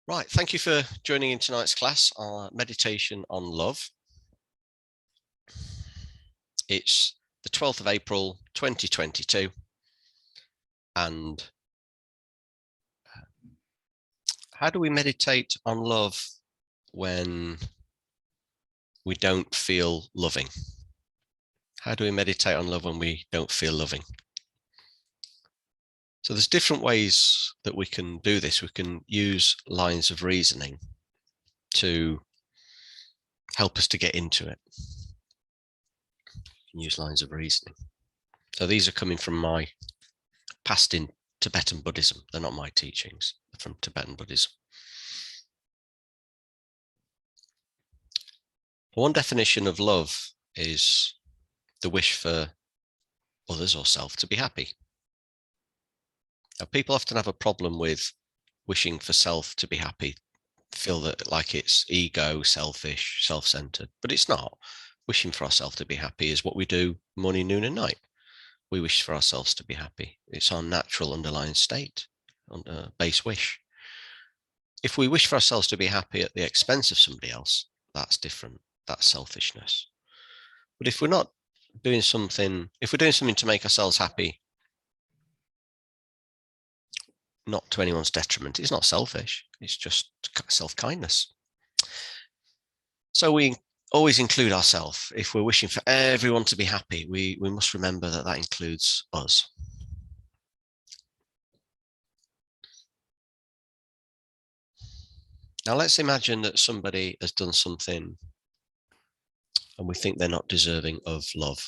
Right, thank you for joining in tonight's class, our meditation on love. It's the 12th of April, 2022, and how do we meditate on love when we don't feel loving? How do we meditate on love when we don't feel loving? So there's different ways that we can do this. We can use lines of reasoning to help us to get into it. We can use lines of reasoning. So these are coming from my past in Tibetan Buddhism. They're not my teachings, they're from Tibetan Buddhism. One definition of love is the wish for others or self to be happy. Now, people often have a problem with wishing for self to be happy, feel that like it's ego, selfish, self-centered, but it's not. Wishing for ourselves to be happy is what we do morning, noon, and night. We wish for ourselves to be happy. It's our natural underlying state, base wish. If we wish for ourselves to be happy at the expense of somebody else, that's different. That's selfishness. But if we're not doing something, if we're doing something to make ourselves happy, not to anyone's detriment, it's not selfish. It's just self-kindness. So we always include ourselves. If we're wishing for everyone to be happy, we must remember that that includes us. Now let's imagine that somebody has done something and we think they're not deserving of love.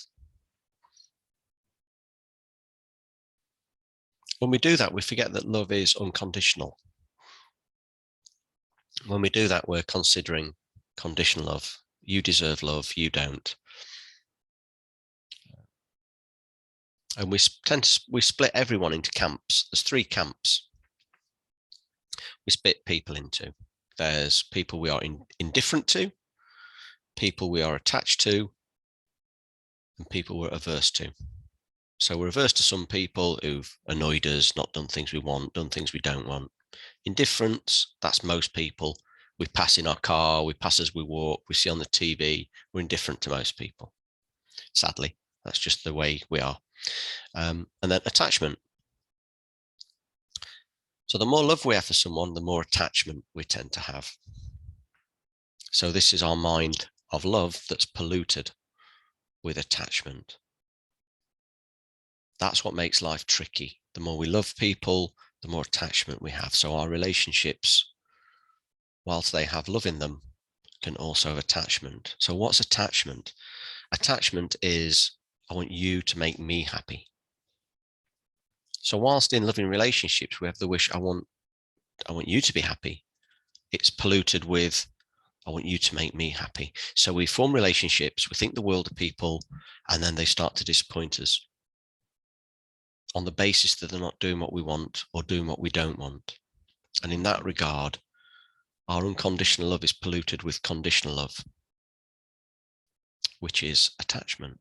When we do that, we forget that love is unconditional. When we do that, we're considering conditional love. You deserve love, you don't. And we split everyone into camps. There's 3 camps we split people into. There's people we are indifferent to, people we are attached to, and people we're averse to. So we're averse to some people who've annoyed us, not done things we want, done things we don't want. Indifference, that's most people. We pass in our car, we pass as we walk, we see on the TV, we're indifferent to most people. Sadly, that's just the way we are. And then attachment. So the more love we have for someone, the more attachment we tend to have. So this is our mind of love that's polluted with attachment. That's what makes life tricky. The more we love people, the more attachment we have. So our relationships, whilst they have love in them, can also have attachment. So what's attachment? Attachment is, I want you to make me happy. So whilst in loving relationships, we have the wish, I want you to be happy. It's polluted with, I want you to make me happy. So we form relationships, we think the world of people, and then they start to disappoint us on the basis that they're not doing what we want or doing what we don't want. And in that regard, our unconditional love is polluted with conditional love, which is attachment.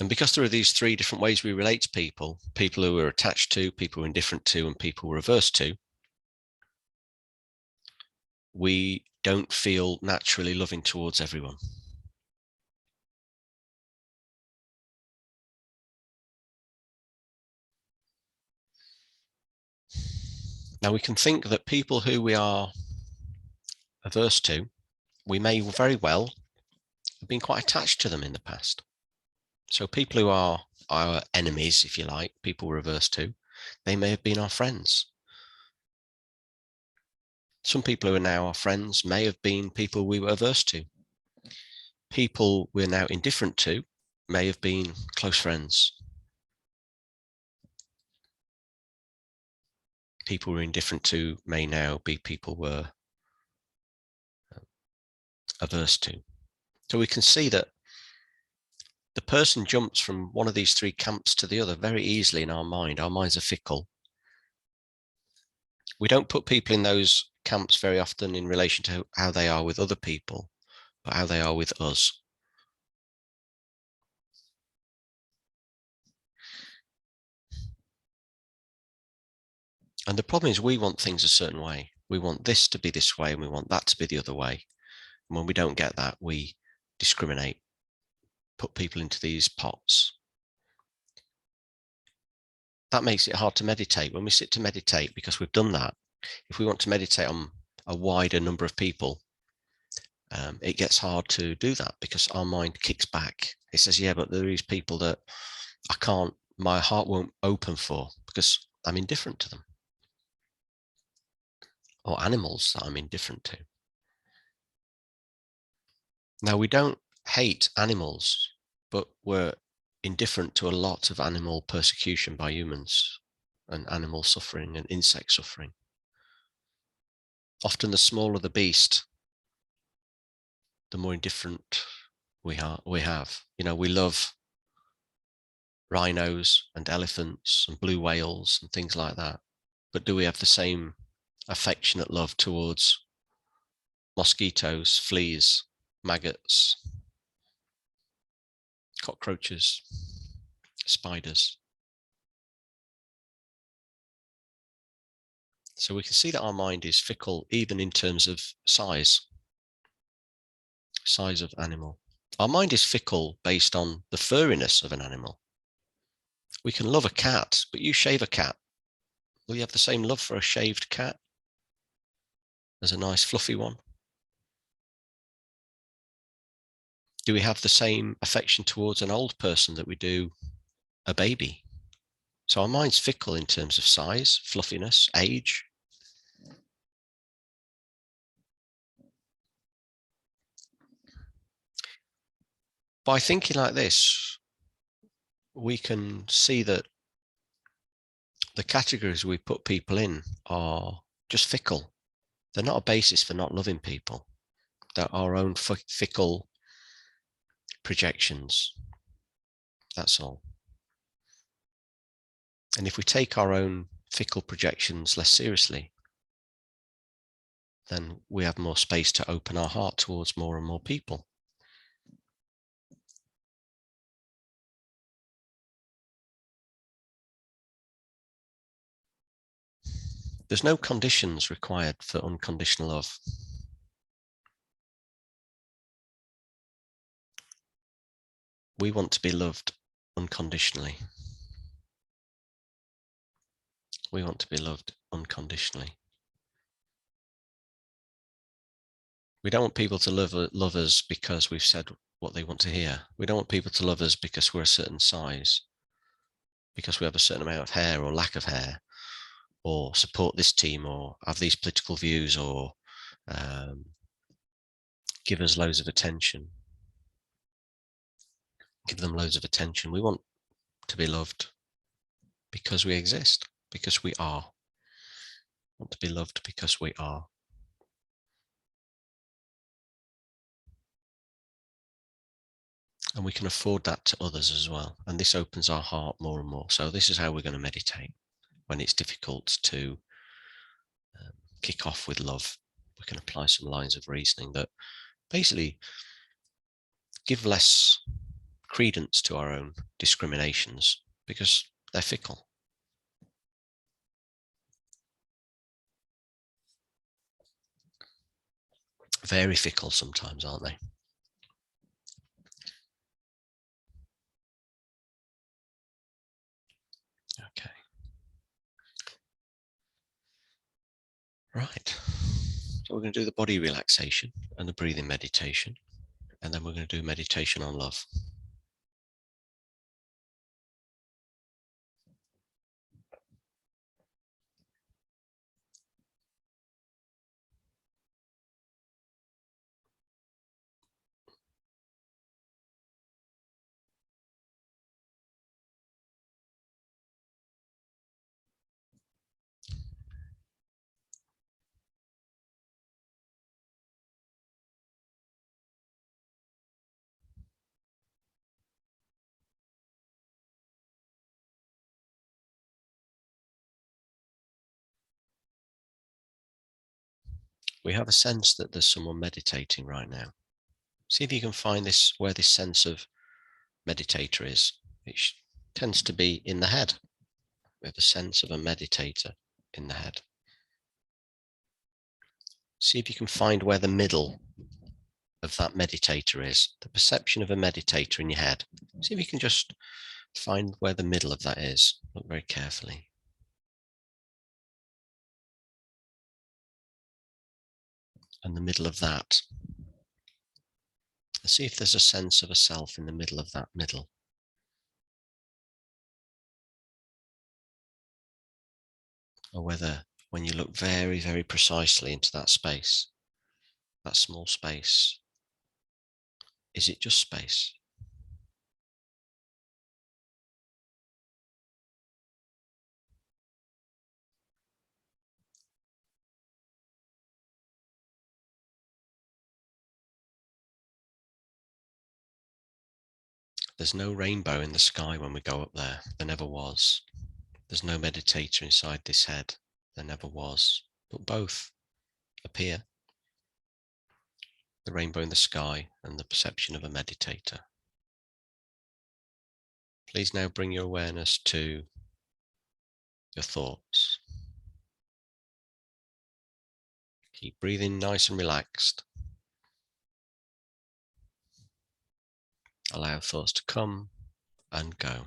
And because there are these 3 different ways we relate to people, people who we're attached to, people we're indifferent to, and people we're averse to, we don't feel naturally loving towards everyone. Now we can think that people who we are averse to, we may very well have been quite attached to them in the past. So people who are our enemies, if you like, people we're averse to, they may have been our friends. Some people who are now our friends may have been people we were averse to. People we're now indifferent to may have been close friends. People we're indifferent to may now be people we're averse to. So we can see that the person jumps from one of these 3 camps to the other very easily in our mind. Our minds are fickle. We don't put people in those camps very often in relation to how they are with other people, but how they are with us. And the problem is we want things a certain way. We want this to be this way and we want that to be the other way. And when we don't get that, we discriminate, put people into these pots. That makes it hard to meditate. When we sit to meditate, because we've done that, if we want to meditate on a wider number of people, it gets hard to do that because our mind kicks back. It says, yeah, but there is people that I can't, my heart won't open for because I'm indifferent to them. Or animals that I'm indifferent to. Now, we don't hate animals, but we're indifferent to a lot of animal persecution by humans and animal suffering and insect suffering. Often the smaller the beast, the more indifferent we have. You know, we love rhinos and elephants and blue whales and things like that. But do we have the same affectionate love towards mosquitoes, fleas, maggots, cockroaches, spiders? So we can see that our mind is fickle even in terms of size of animal. Our mind is fickle based on the furriness of an animal. We can love a cat, but you shave a cat. Will you have the same love for a shaved cat as a nice fluffy one? Do we have the same affection towards an old person that we do a baby? So our mind's fickle in terms of size, fluffiness, age. By thinking like this, we can see that the categories we put people in are just fickle. They're not a basis for not loving people. They're our own fickle projections. That's all. And if we take our own fickle projections less seriously, then we have more space to open our heart towards more and more people. There's no conditions required for unconditional love. We want to be loved unconditionally. We want to be loved unconditionally. We don't want people to love us because we've said what they want to hear. We don't want people to love us because we're a certain size, because we have a certain amount of hair or lack of hair, or support this team, or have these political views, or give us loads of attention. Give them loads of attention. We want to be loved because we exist, because we are. We want to be loved because we are. And we can afford that to others as well. And this opens our heart more and more. So this is how we're going to meditate when it's difficult to kick off with love. We can apply some lines of reasoning that basically give less credence to our own discriminations because they're fickle. Very fickle sometimes, aren't they? Okay. Right. So we're going to do the body relaxation and the breathing meditation, and then we're going to do meditation on love. We have a sense that there's someone meditating right now. See if you can find this, where this sense of meditator is. It tends to be in the head. We have a sense of a meditator. in the head. See if you can find where the middle of that meditator is, the perception of a meditator in your head. See if you can just find where the middle of that is. Look very carefully. And the middle of that. And see if there's a sense of a self in the middle of that middle. Or whether when you look very, very precisely into that space, that small space, is it just space? There's no rainbow in the sky when we go up there. There never was. There's no meditator inside this head. There never was. But both appear. The rainbow in the sky and the perception of a meditator. Please now bring your awareness to your thoughts. Keep breathing nice and relaxed. Allow thoughts to come and go.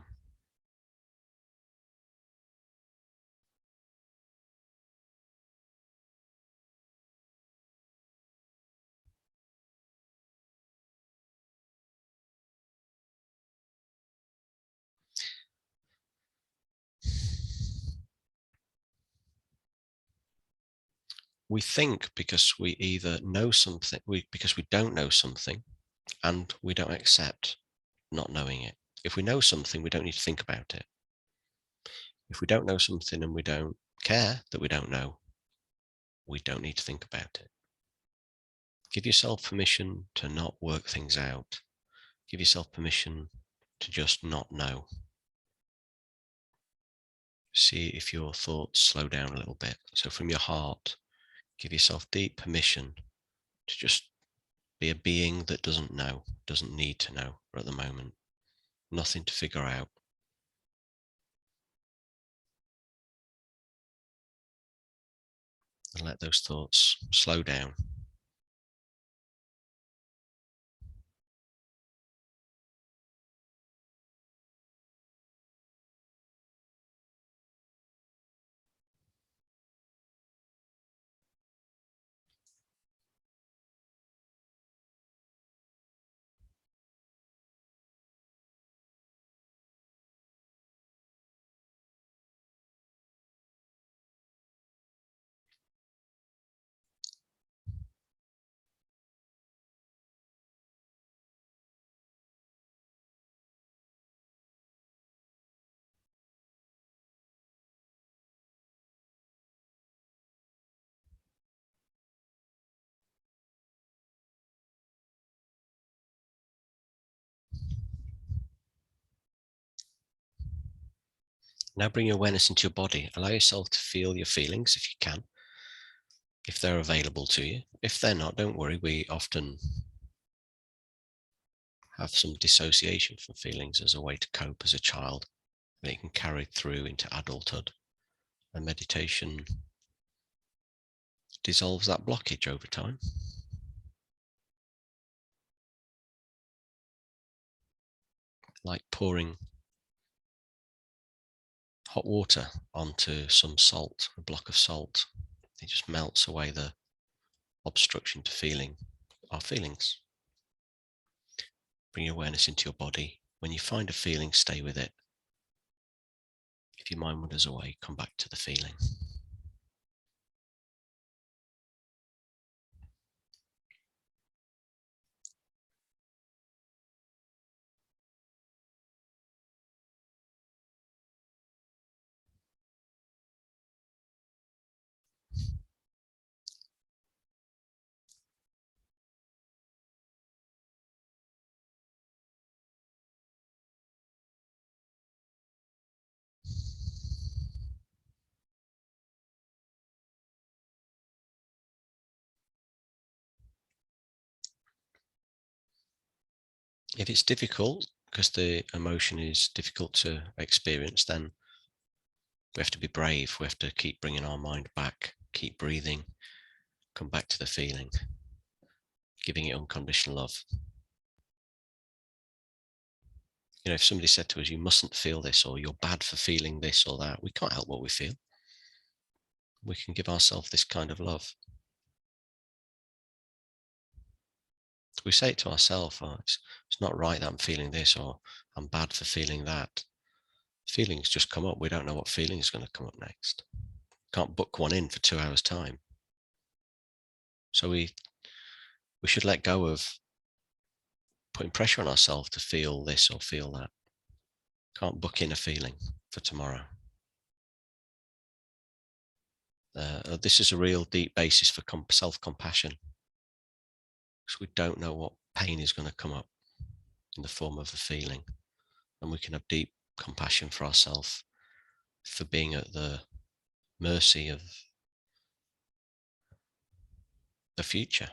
We think because we either know something, because we don't know something, and we don't accept not knowing it. If we know something, we don't need to think about it. If we don't know something and we don't care that we don't know, we don't need to think about it. Give yourself permission to not work things out. Give yourself permission to just not know. See if your thoughts slow down a little bit. So from your heart, give yourself deep permission to just be a being that doesn't know, doesn't need to know at the moment. Nothing to figure out. And let those thoughts slow down. Now bring your awareness into your body. Allow yourself to feel your feelings if you can, if they're available to you. If they're not, don't worry. We often have some dissociation from feelings as a way to cope as a child, and it can carry through into adulthood. And meditation dissolves that blockage over time. Like pouring hot water onto some salt, a block of salt. It just melts away the obstruction to feeling our feelings. Bring your awareness into your body. When you find a feeling, stay with it. If your mind wanders away, come back to the feeling. If it's difficult, because the emotion is difficult to experience, then We have to be brave. We have to keep bringing our mind back, keep breathing, come back to the feeling, giving it unconditional love. You know, if somebody said to us, you mustn't feel this, or you're bad for feeling this or that, we can't help what we feel. We can give ourselves this kind of love. We say it to ourselves, oh, it's not right that I'm feeling this, or I'm bad for feeling that. Feelings just come up. We don't know what feeling is going to come up next. Can't book one in for 2 hours time. So we should let go of putting pressure on ourselves to feel this or feel that. Can't book in a feeling for tomorrow. This is a real deep basis for self-compassion, because we don't know what pain is going to come up in the form of a feeling, and we can have deep compassion for ourselves for being at the mercy of the future.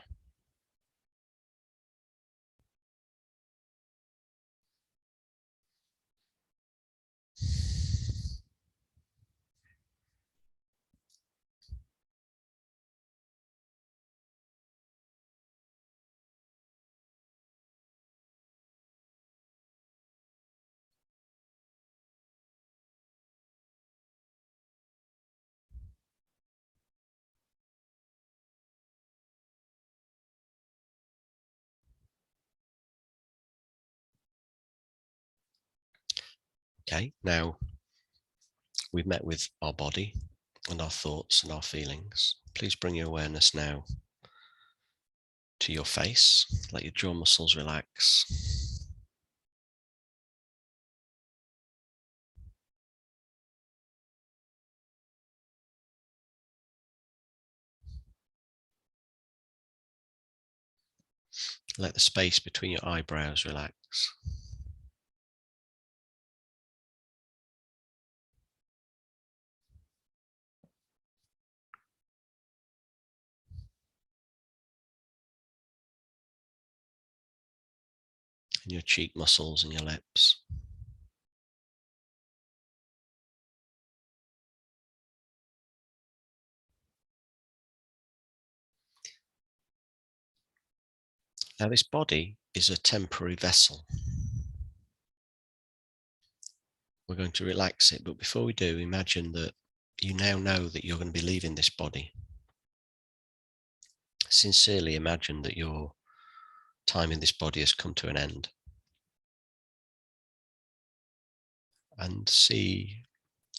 Okay, now we've met with our body and our thoughts and our feelings. Please bring your awareness now to your face. Let your jaw muscles relax. Let the space between your eyebrows relax. And your cheek muscles and your lips. Now, this body is a temporary vessel. We're going to relax it, but before we do, imagine that you now know that you're going to be leaving this body. Sincerely imagine that your time in this body has come to an end. And see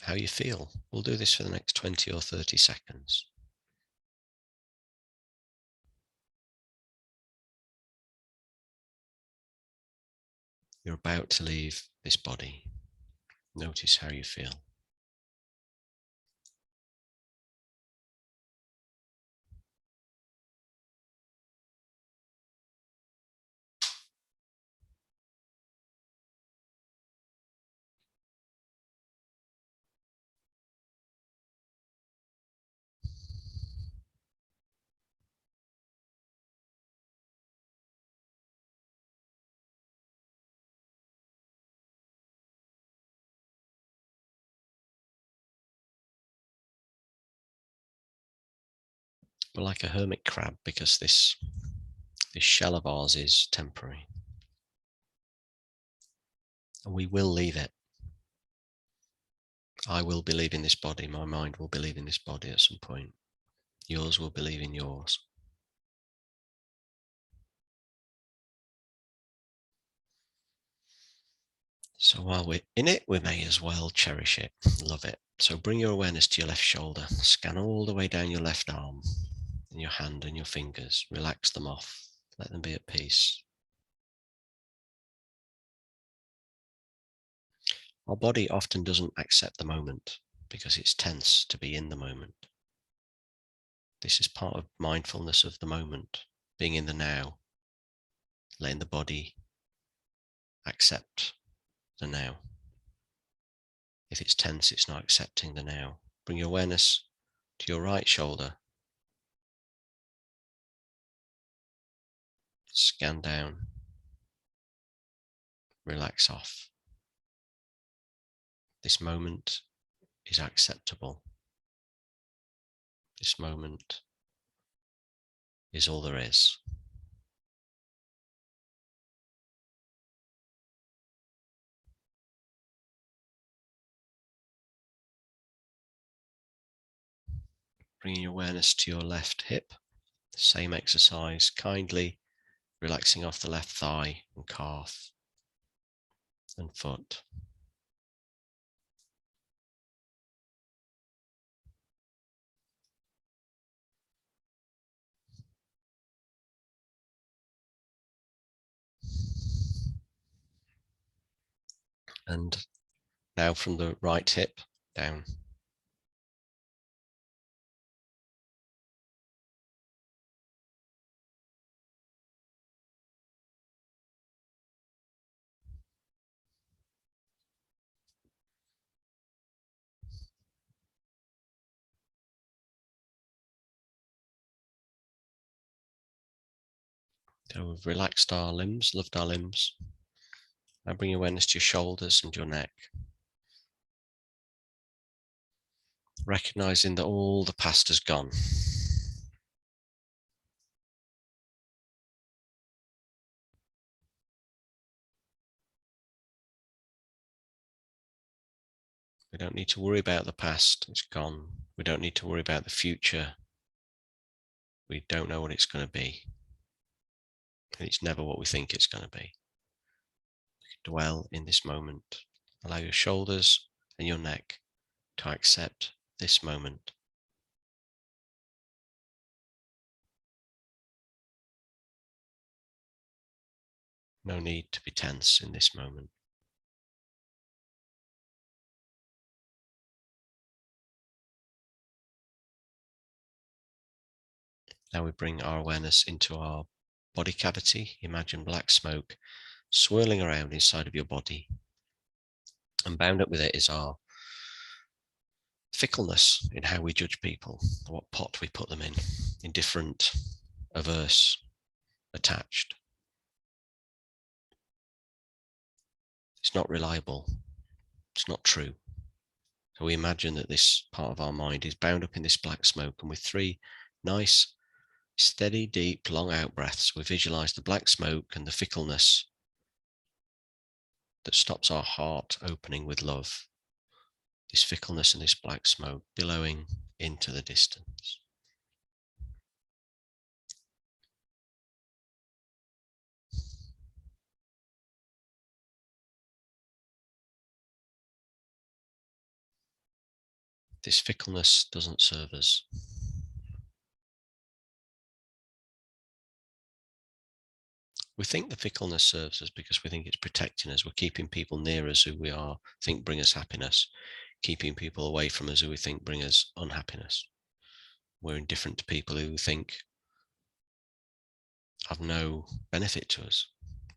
how you feel. We'll do this for the next 20 or 30 seconds. You're about to leave this body. Notice how you feel. We're like a hermit crab, because this shell of ours is temporary. And we will leave it. I will be leaving this body. My mind will be leaving this body at some point. Yours will be leaving yours. So while we're in it, we may as well cherish it, love it. So bring your awareness to your left shoulder. Scan all the way down your left arm, and your hand and your fingers. Relax them off. Let them be at peace. Our body often doesn't accept the moment because it's tense to be in the moment. This is part of mindfulness of the moment, being in the now, letting the body accept the now. If it's tense, it's not accepting the now. Bring your awareness to your right shoulder. Scan down. Relax off. This moment is acceptable. This moment is all there is. Bringing your awareness to your left hip. Same exercise, kindly relaxing off the left thigh and calf and foot. And now from the right hip down. So we've relaxed our limbs, loved our limbs. Now bring your awareness to your shoulders and your neck. Recognizing that all the past has gone. We don't need to worry about the past, it's gone. We don't need to worry about the future. We don't know what it's going to be. And it's never what we think it's going to be. Dwell in this moment. Allow your shoulders and your neck to accept this moment. No need to be tense in this moment. Now we bring our awareness into our body cavity. Imagine black smoke swirling around inside of your body. And bound up with it is our fickleness in how we judge people, what pot we put them in indifferent, averse, attached. It's not reliable. It's not true. So we imagine that this part of our mind is bound up in this black smoke, and with 3 nice, steady, deep, long out breaths, we visualize the black smoke and the fickleness that stops our heart opening with love. This fickleness and this black smoke billowing into the distance. This fickleness doesn't serve us. We think the fickleness serves us because we think it's protecting us. We're keeping people near us who we think bring us happiness, keeping people away from us who we think bring us unhappiness. We're indifferent to people who we think have no benefit to us,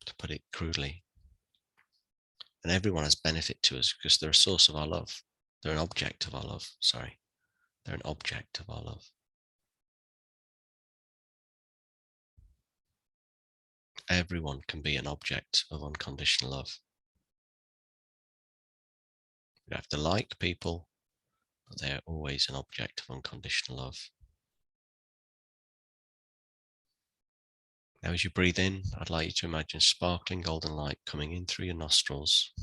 to put it crudely. And everyone has benefit to us because they're a source of our love. They're an object of our love. Sorry. They're an object of our love. Everyone can be an object of unconditional love. You have to like people, but they are always an object of unconditional love. Now, as you breathe in, I'd like you to imagine sparkling golden light coming in through your nostrils.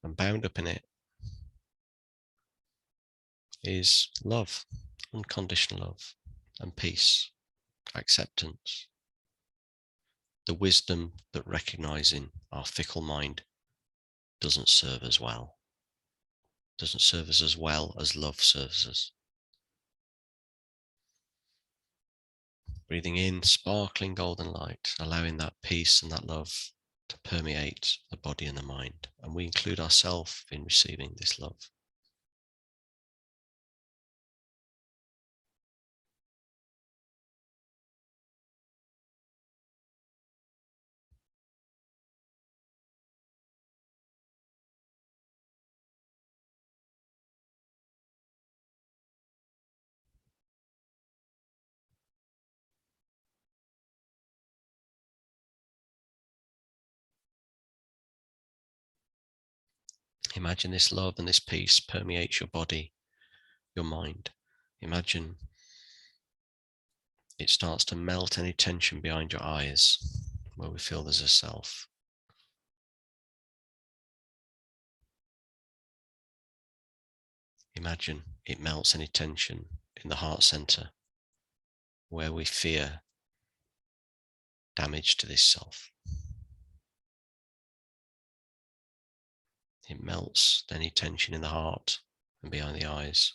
And bound up in it is love, unconditional love, and peace, acceptance. The wisdom that recognizing our fickle mind doesn't serve us well, doesn't serve us as well as love serves us. Breathing in sparkling golden light, allowing that peace and that love to permeate the body and the mind. And we include ourselves in receiving this love. Imagine this love and this peace permeates your body, your mind. Imagine it starts to melt any tension behind your eyes where we feel there's a self. Imagine it melts any tension in the heart center where we fear damage to this self. It melts any tension in the heart and behind the eyes.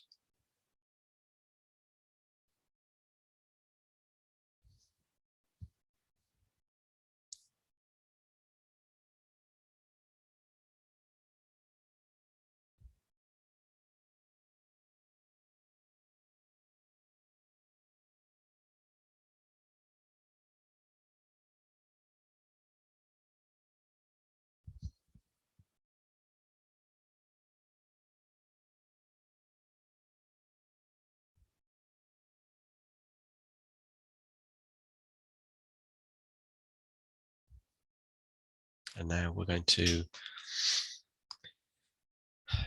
And now we're going to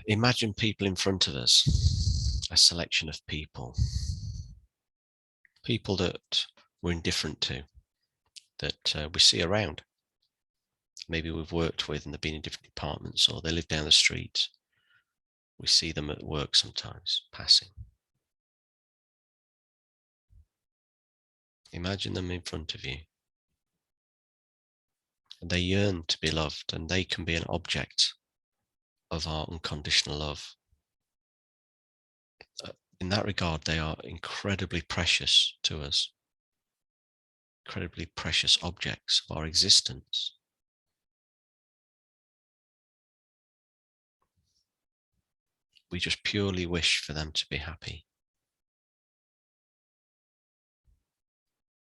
imagine people in front of us, a selection of people that we're indifferent to, that we see around. Maybe we've worked with and they've been in different departments, or they live down the street. We see them at work sometimes, passing. Imagine them in front of you. And they yearn to be loved, and they can be an object of our unconditional love. In that regard, they are incredibly precious to us, incredibly precious objects of our existence. We just purely wish for them to be happy.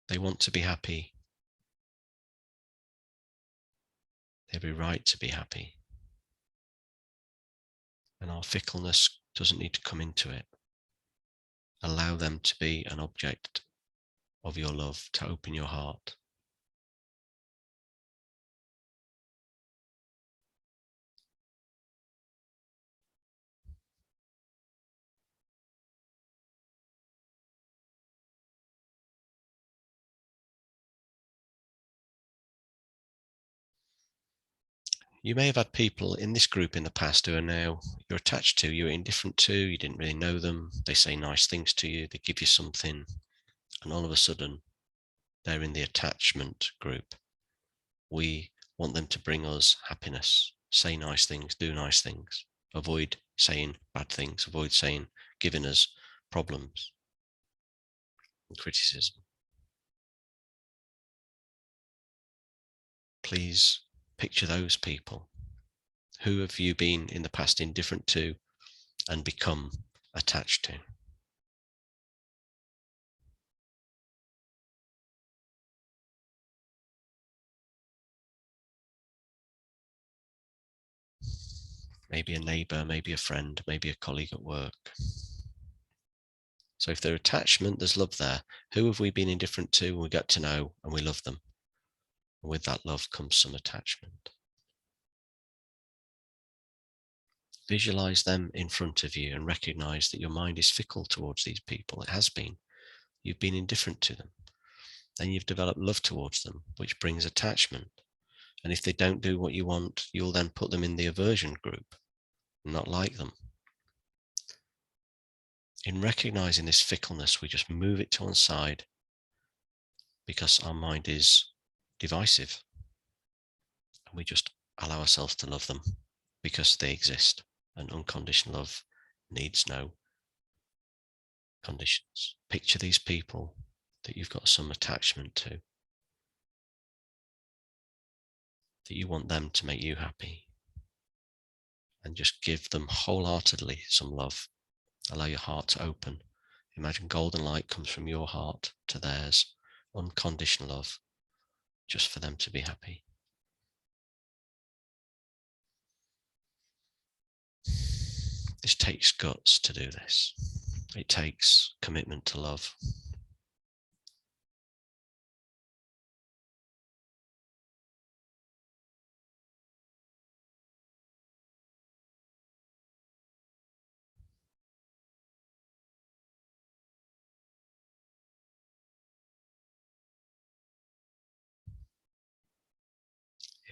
They want to be happy. They have a right to be happy. And our fickleness doesn't need to come into it. Allow them to be an object of your love, to open your heart. You may have had people in this group in the past who are now you're attached to, you're indifferent to, you didn't really know them. They say nice things to you, they give you something, and all of a sudden they're in the attachment group. We want them to bring us happiness, say nice things, do nice things, avoid saying bad things, avoid giving us problems and criticism. Please picture those people. Who have you been in the past indifferent to and become attached to? Maybe a neighbor, maybe a friend, maybe a colleague at work. So if they're attachment, there's love there. Who have we been indifferent to and we get to know and we love them? And with that love comes some attachment. Visualize them in front of you and recognize that your mind is fickle towards these people. It has been. You've been indifferent to them. Then you've developed love towards them, which brings attachment. And if they don't do what you want, you'll then put them in the aversion group, not like them. In recognizing this fickleness, we just move it to one side because our mind is divisive. And we just allow ourselves to love them because they exist. And unconditional love needs no conditions. Picture these people that you've got some attachment to, that you want them to make you happy, and just give them wholeheartedly some love. Allow your heart to open. Imagine golden light comes from your heart to theirs, unconditional love, just for them to be happy. This takes guts to do this. It takes commitment to love.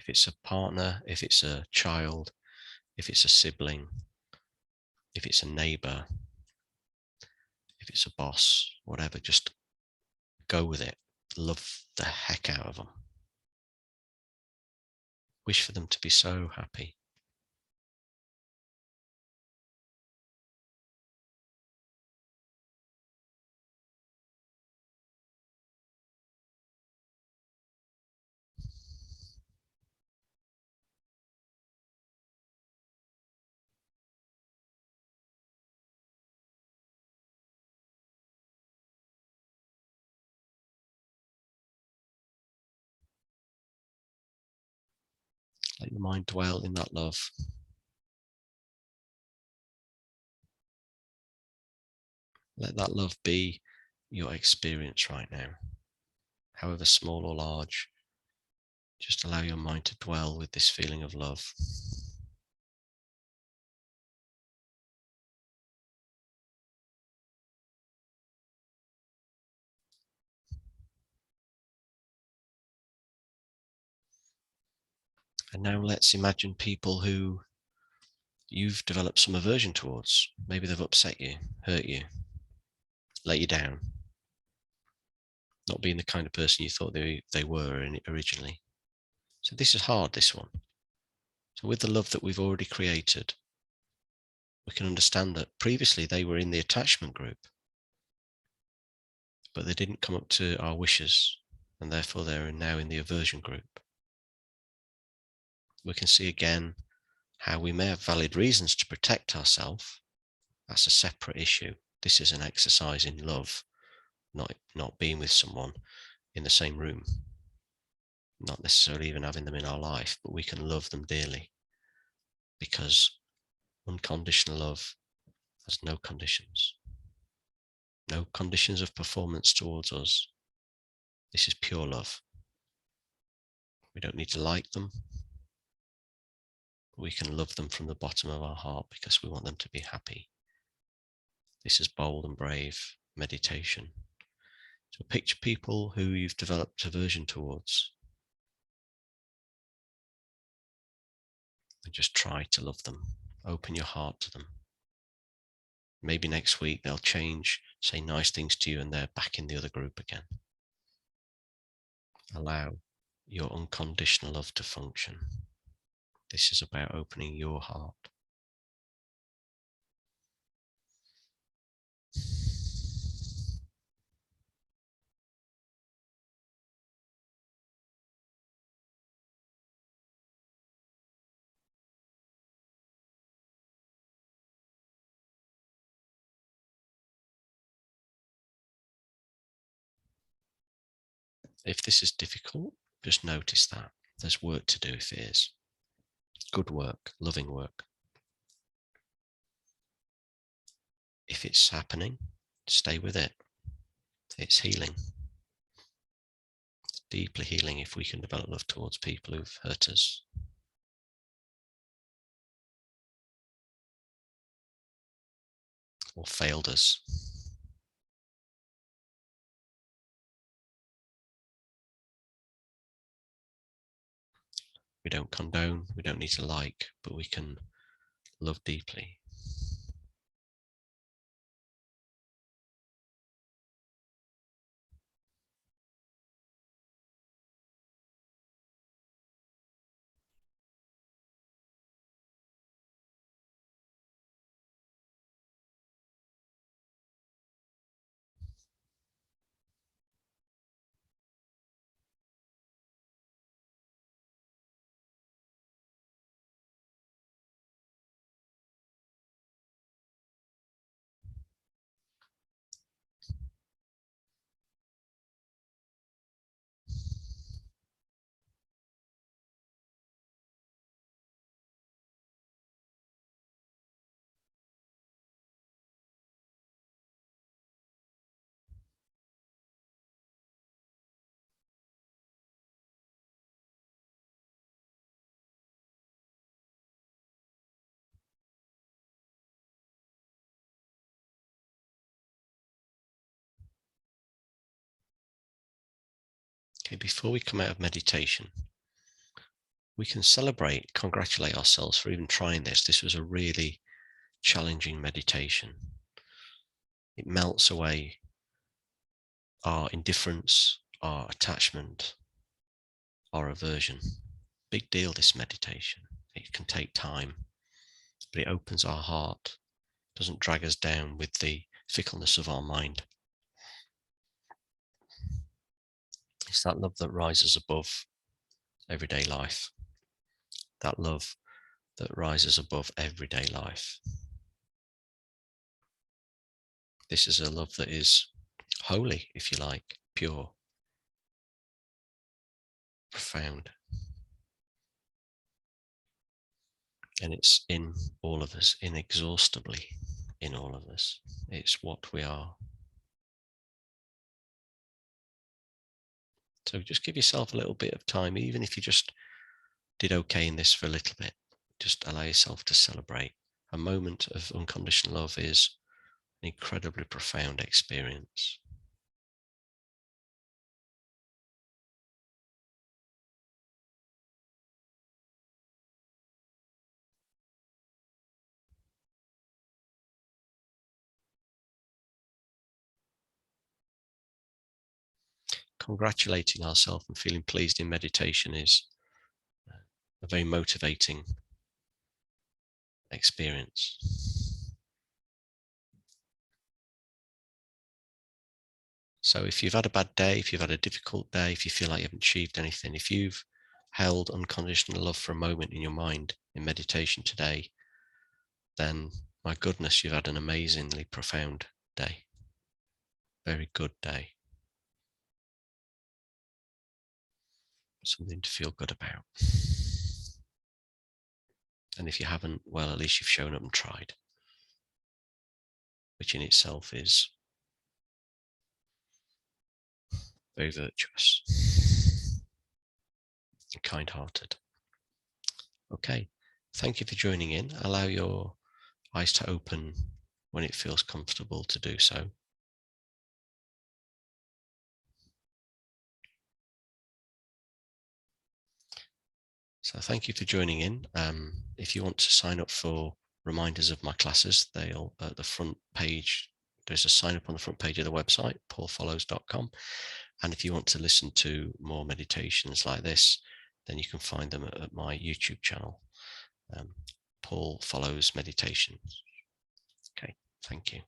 If it's a partner, if it's a child, if it's a sibling, if it's a neighbor, if it's a boss, whatever, just go with it. Love the heck out of them. Wish for them to be so happy. Let your mind dwell in that love. Let that love be your experience right now, however small or large. Just allow your mind to dwell with this feeling of love. And now let's imagine people who you've developed some aversion towards. Maybe they've upset you, hurt you, let you down, not being the kind of person you thought they were originally. So this is hard, this one. So with the love that we've already created, we can understand that previously they were in the attachment group, but they didn't come up to our wishes, and therefore they're now in the aversion group. We can see again how we may have valid reasons to protect ourselves. That's a separate issue. This is an exercise in love, not being with someone in the same room, not necessarily even having them in our life, but we can love them dearly because unconditional love has no conditions, no conditions of performance towards us. This is pure love. We don't need to like them. We can love them from the bottom of our heart because we want them to be happy. This is bold and brave meditation. So picture people who you've developed aversion towards and just try to love them. Open your heart to them. Maybe next week they'll change, say nice things to you, and they're back in the other group again. Allow your unconditional love to function. This is about opening your heart. If this is difficult, just notice that. There's work to do if it is. Good work, loving work. If it's happening, stay with it. It's healing. It's deeply healing if we can develop love towards people who've hurt us. Or failed us. We don't condone, we don't need to like, but we can love deeply. Okay, before we come out of meditation, we can celebrate, congratulate ourselves for even trying this. This was a really challenging meditation. It melts away our indifference, our attachment, our aversion. Big deal, this meditation. It can take time, but it opens our heart, doesn't drag us down with the fickleness of our mind. It's that love that rises above everyday life. That love that rises above everyday life. This is a love that is holy, if you like, pure, profound. And it's in all of us, inexhaustibly in all of us. It's what we are. So just give yourself a little bit of time, even if you just did okay in this for a little bit. Just allow yourself to celebrate. A moment of unconditional love is an incredibly profound experience. Congratulating ourselves and feeling pleased in meditation is a very motivating experience. So if you've had a bad day, if you've had a difficult day, if you feel like you haven't achieved anything, if you've held unconditional love for a moment in your mind in meditation today, then my goodness, you've had an amazingly profound day. Very good day. Something to feel good about. And if you haven't, well, at least you've shown up and tried, which in itself is very virtuous and kind-hearted. Okay, thank you for joining in. Allow your eyes to open when it feels comfortable to do so. So thank you for joining in. If you want to sign up for reminders of my classes, they'll at the front page. There's a sign up on the front page of the website, paulfollows.com. And if you want to listen to more meditations like this, then you can find them at my YouTube channel, Paul Follows Meditations. Okay, thank you.